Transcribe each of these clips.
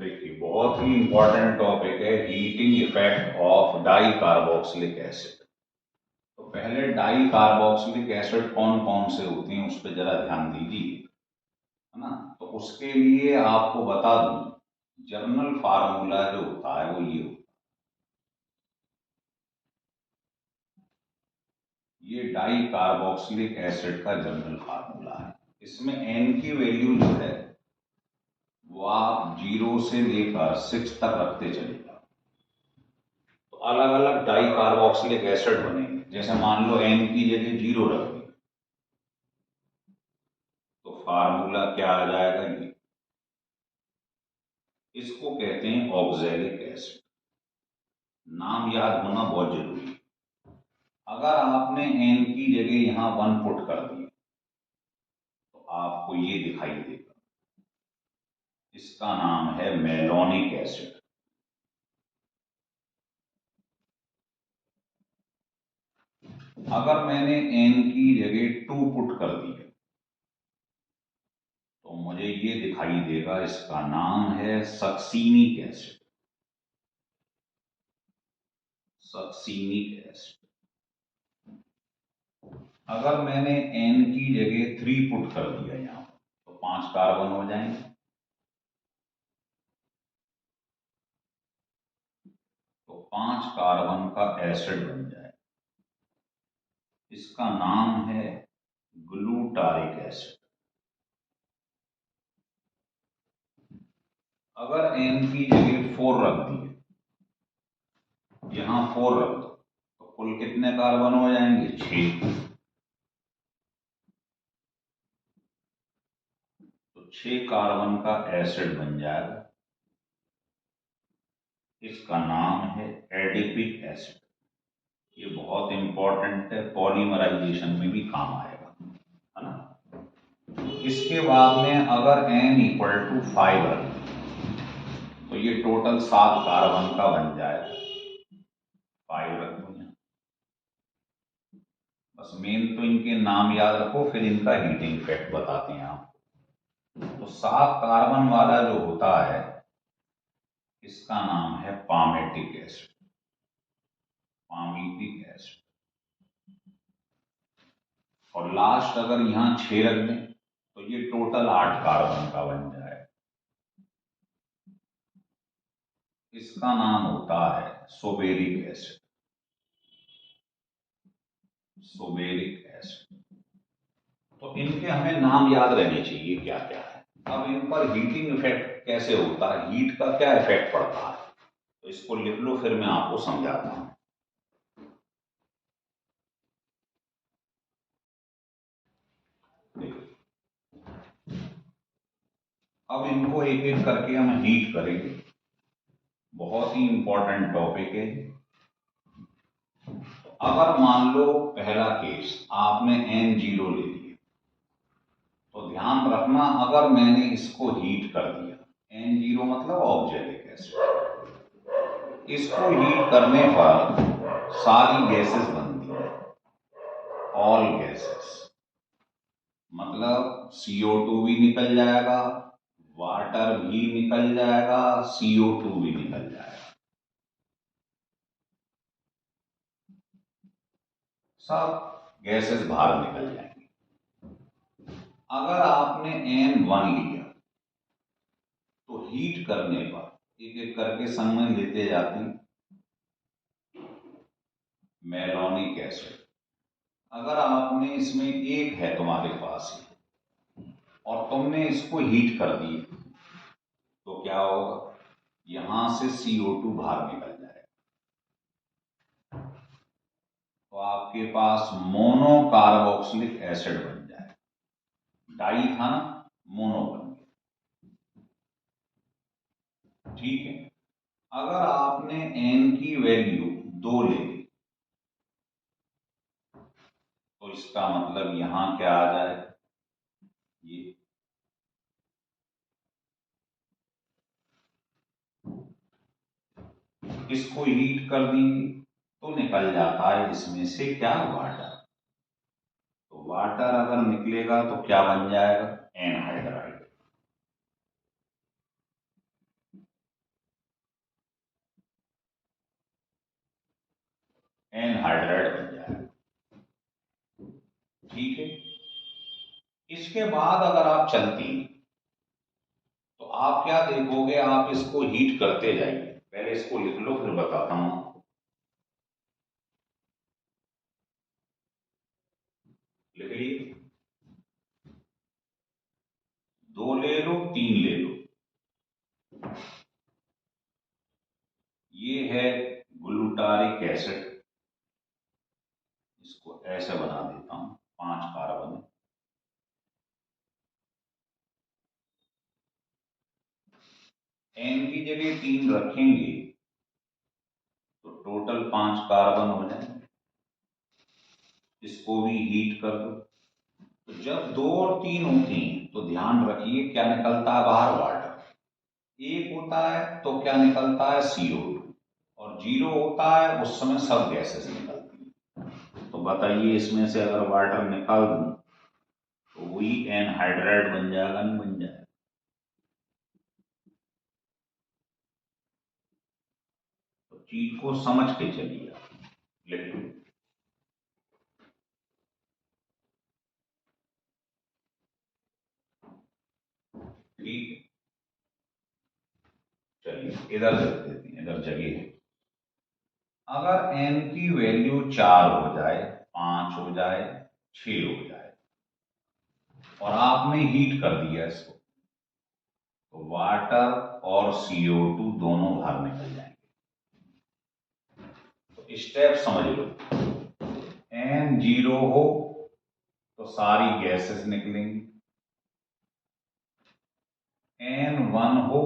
देखिए, बहुत ही important topic है heating effect of di carboxylic acid. तो पहले डाई कार्बोक्सिलिक एसिड कौन कौन से होते हैं उस पर जरा ध्यान दीजिए, है ना। तो उसके लिए आपको बता दूं, जर्नल फार्मूला जो होता है वो ये होता है। ये डाई कार्बोक्सिलिक एसिड का जर्नल फार्मूला है। इसमें एन की वैल्यू जो है वो आप 0 से लेकर 6 तक रखते चलेगा। तो अलग अलग डाई कार्बोक्सिलिक एसिड बनेंगे। जैसे मान लो एन की जगह 0 रख दी तो फार्मूला क्या आ जाएगा ये। इसको कहते हैं ऑक्सैलिक एसिड। नाम याद होना बहुत जरूरी है। अगर आपने एन की जगह यहां 1 पुट कर दिया तो आपको ये दिखाई देगा। इसका नाम है मेलोनिक एसिड। अगर मैंने एन की जगह 2 पुट कर दिया तो मुझे ये दिखाई देगा। इसका नाम है सक्सीनिक एसिड। Succinic acid. अगर मैंने एन की जगह 3 पुट कर दिया यहां तो 5 कार्बन हो जाएंगे। तो 5 कार्बन का एसिड बन जाए। इसका नाम है ग्लूटारिक एसिड। अगर एन की जगह 4 रख दिए, यहां 4 रख दो तो कुल कितने कार्बन हो जाएंगे? 6। तो 6 कार्बन का एसिड बन जाएगा। इसका नाम है एडिपिक एसिड। ये बहुत इंपॉर्टेंट है, पॉलीमराइजेशन में भी काम आएगा, है ना। इसके बाद में अगर n इक्वल टू 5 रख तो ये टोटल 7 कार्बन का बन जाएगा। 5 रख दो यहाँ। बस मेन तो इनके नाम याद रखो, फिर इनका हीटिंग इफेक्ट बताते हैं आप। तो 7 कार्बन वाला जो होता है इसका नाम है पामेटिक एसिड। पामीटिक एसिड। और लास्ट अगर यहां 6 रख दें तो ये टोटल 8 कार्बन का बन जाए। इसका नाम होता है सोबेरिक एसिड। सोबेरिक एसिड। तो इनके हमें नाम याद रहने चाहिए क्या क्या है। अब इन पर हीटिंग इफेक्ट कैसे होता है, हीट का क्या इफेक्ट पड़ता है, तो इसको लिख लो, फिर मैं आपको समझाता हूं। देखो, अब इनको एक एक करके हम हीट करेंगे। बहुत ही इंपॉर्टेंट टॉपिक है। तो अगर मान लो पहला केस आपने N0 ले लिया तो ध्यान रखना, अगर मैंने इसको हीट कर दिया, N0 मतलब ऑक्सैलिक एसिड, इसको हीट करने पर सारी गैसेस बनती हैं। ऑल गैसेस मतलब CO2 भी निकल जाएगा, वाटर भी निकल जाएगा, CO2 भी निकल जाएगा, सब गैसेस बाहर निकल जाएंगी। अगर आपने N1 लिया तो हीट करने पर एक एक करके संग में लेते जाते हैं मेलोनिक एसिड। अगर आपने इसमें एक है तुम्हारे पास ही और तुमने इसको हीट कर दिया तो क्या होगा? यहां से CO2 बाहर निकल जाएगा। तो आपके पास मोनो कार्बोक्सिलिक एसिड बन जाए। डाई था ना, मोनो बन गया। ठीक है। अगर आपने N की वैल्यू 2 ले ली तो इसका मतलब यहां क्या आ जाएगा? ये इसको हीट कर देंगे तो निकल जाता है इसमें से क्या? वाटर। तो वाटर अगर निकलेगा तो क्या बन जाएगा? एनहाइड्राइड। एनहाइड्राइड बन जाएगा। ठीक है, इसके बाद अगर आप चलती तो आप क्या देखोगे, आप इसको हीट करते जाइए। पहले इसको लिख लो फिर बताता हूं आपको। लिख लिए? 2 ले लो, 3 ले लो। ये है ग्लूटारिक एसिड, इसको ऐसे बना देता हूं, 5 कार्बन। एन की जगह 3 रखेंगे तो टोटल 5 कार्बन हो जाए। इसको भी हीट कर दो। तो जब 2 और 3 होती हैं तो ध्यान रखिए क्या निकलता है बाहर, वाटर। 1 होता है तो क्या निकलता है, CO2। और 0 होता है उस समय सब गैसेस निकलती हैं। तो बताइए इसमें से अगर वाटर निकाल दूं तो वही एनहाइड्राइड बन जाएगा, नहीं बन जाएगा? तो चीज को समझ के चलिए। लिख लो। ठीक है, चलिए इधर लिख देते हैं, इधर जगह है। अगर n की वैल्यू 4 हो जाए, 5 हो जाए, 6 हो जाए और आपने हीट कर दिया इसको, तो वाटर और CO2 दोनों बाहर निकल जाएंगे। तो स्टेप समझ लो। n 0 हो तो सारी गैसेस निकलेंगी। n 1 हो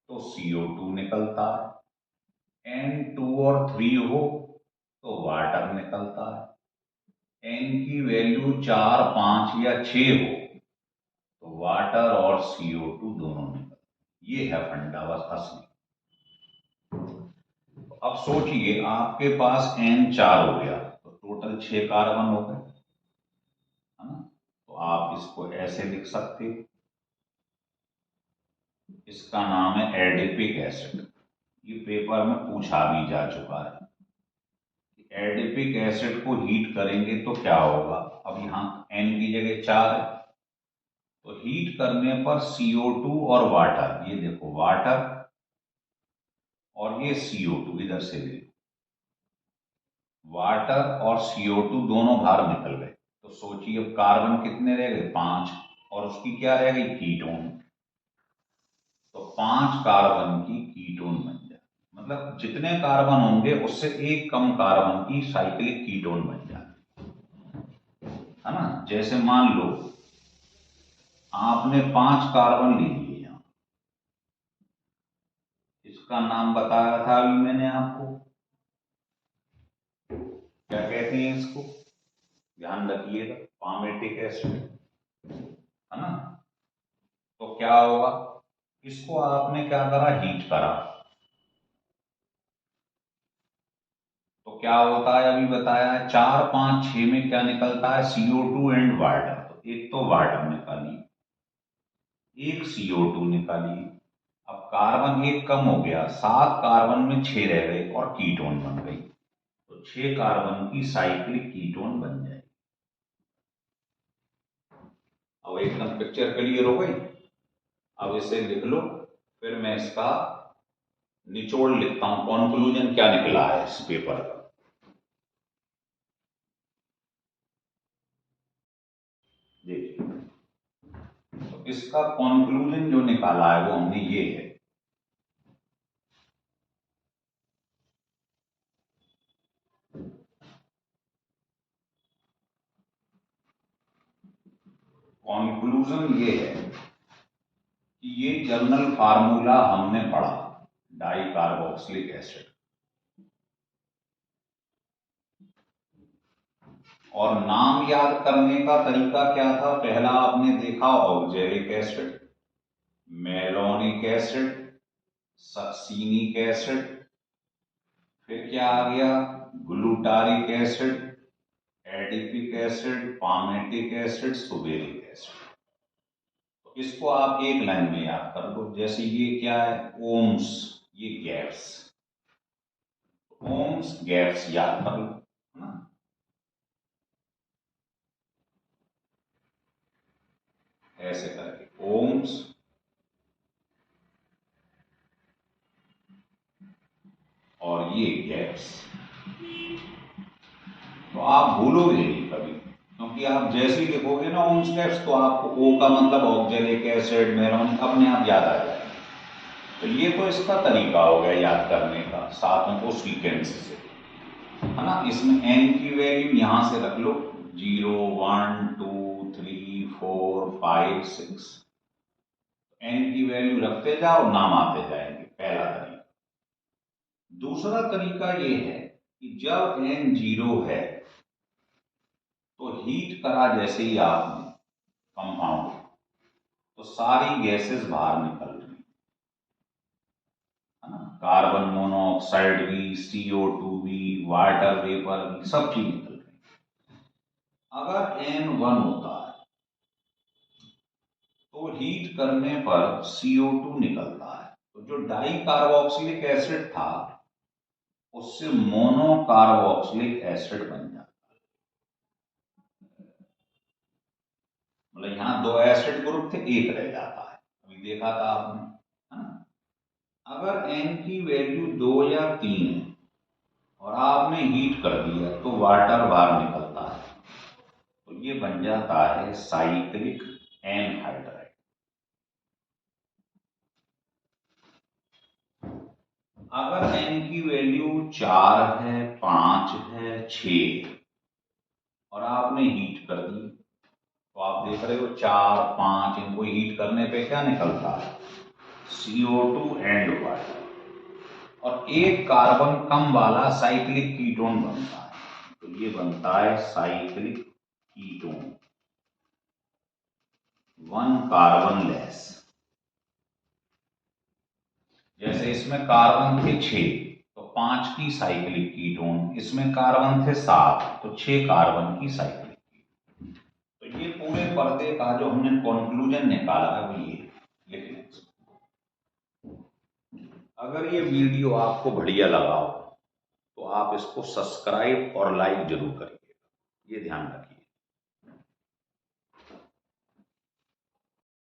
तो CO2 निकलता है। n 2 और 3 हो तो वाटर निकलता है। n की वैल्यू 4, 5 या 6 हो तो वाटर और CO2 दोनों निकलते। ये है फंडा, बस असली। तो अब सोचिए आपके पास n 4 हो गया तो टोटल 6 कार्बन हो गए, है ना? तो आप इसको ऐसे लिख सकते हो, इसका नाम है एडिपिक एसिड। ये पेपर में पूछा भी जा चुका है। एडिपिक एसिड को हीट करेंगे तो क्या होगा। अब यहाँ n की जगह 4 है तो हीट करने पर CO2 और वाटर, ये देखो वाटर और ये CO2 इधर से ले, वाटर और CO2 दोनों बाहर निकल गए। तो सोचिए अब कार्बन कितने रह गए, 5, और उसकी क्या रह गई, कीटोन। तो 5 कार्बन की कीटोन बन जाए, मतलब जितने कार्बन होंगे उससे एक कम कार्बन की साइक्लिक कीटोन बन जाए, है ना? जैसे मान लो आपने 5 कार्बन ले लिए यहां, इसका नाम बताया था अभी मैंने आपको, क्या कहते हैं इसको, ध्यान रखिएगा, पामेटिक एसिड, है ना? तो क्या होगा, इसको आपने क्या करा, हीट करा, तो क्या होता है अभी बताया है, 4, 5, 6 में क्या निकलता है, CO2 एंड वाटर। तो एक तो वाटर निकाली, एक CO2 निकाली। अब कार्बन एक कम हो गया, 7 कार्बन में 6 रह गए और कीटोन बन गई। तो 6 कार्बन की साइक्लिक कीटोन बन जाए। अब एकदम पिक्चर क्लियर हो गई। अब इसे लिख लो, फिर मैं इसका निचोड़ लिखता हूं, कॉन्क्लूजन क्या निकला है इस पेपर का। देखिए, तो इसका कॉन्क्लूजन जो निकाला है वो हमने ये है, कॉन्क्लूजन ये है कि ये जर्नल फार्मूला हमने पढ़ा, डाई कार्बोक्सिलिक एसिड, और नाम याद करने का तरीका क्या था, पहला आपने देखा oxalic acid, malonic acid, succinic acid, फिर क्या आ गया, glutaric acid, adipic acid, palmitic acid, suberic acid. तो इसको आप एक लाइन में याद कर लो, जैसे ये क्या है, ओम्स, ये गैस। ओम्स गैप्स याद कर लो, है ना। ऐसे करके ओम्स और ये गैप्स, तो आप भूलोगे नहीं कभी, क्योंकि आप जैसे ही लिखोगे ना ओम्स गैप्स, तो आपको ओ का मतलब ऑक्जेलिक एसिड, मेरोनिक अपने आप याद आ जाएगा। तो ये तो इसका तरीका हो गया याद करने का, सातों को सीक्वेंस से, है ना। इसमें एन की वैल्यू यहां से रख लो, 0 1 2 3 4 5 6, एन की वैल्यू रखते जाओ, नाम आते जाएंगे, पहला तरीका। दूसरा तरीका ये है कि जब एन 0 है तो हीट करा जैसे ही आपने कंपाउंड, तो सारी गैसेस बाहर निकल रही, है ना। कार्बन मोनोऑक्साइड भी, CO2 भी, वाटर वेपर भी, सब चीज निकल रही। अगर N1 होता है तो हीट करने पर CO2 निकलता है, तो जो डाई कार्बोक्सिलिक एसिड था उससे मोनो कार्बोक्सिलिक एसिड बन जाता है। मतलब यहां दो एसिड ग्रुप थे, एक रह जाता है, अभी देखा था आपने, है ना। अगर N की वैल्यू 2 या 3 है और आपने हीट कर दिया तो वाटर बाहर निकलता है, तो ये बन जाता है साइक्लिक एनहाइड्राइड। अगर N की वैल्यू 4 है, 5 है, 6 और आपने हीट कर दी, तो आप देख रहे हो 4 5 इनको हीट करने पे क्या निकलता है, CO2 एंड वाटर, और एक कार्बन कम वाला साइक्लिक कीटोन बनता है, तो ये बनता है साइक्लिक कीटोन, 1 कार्बन लेस। जैसे इसमें कार्बन थे 6 तो 5 की साइक्लिक कीटोन, इसमें कार्बन थे 7 तो 6 कार्बन की साइक्लिक कीटोन। तो ये पूरे पर्दे का जो हमने कंक्लूजन निकाला है वो ये लिख लें। अगर ये वीडियो आपको बढ़िया लगा हो तो आप इसको सब्सक्राइब और लाइक जरूर करिए, ये ध्यान रखें।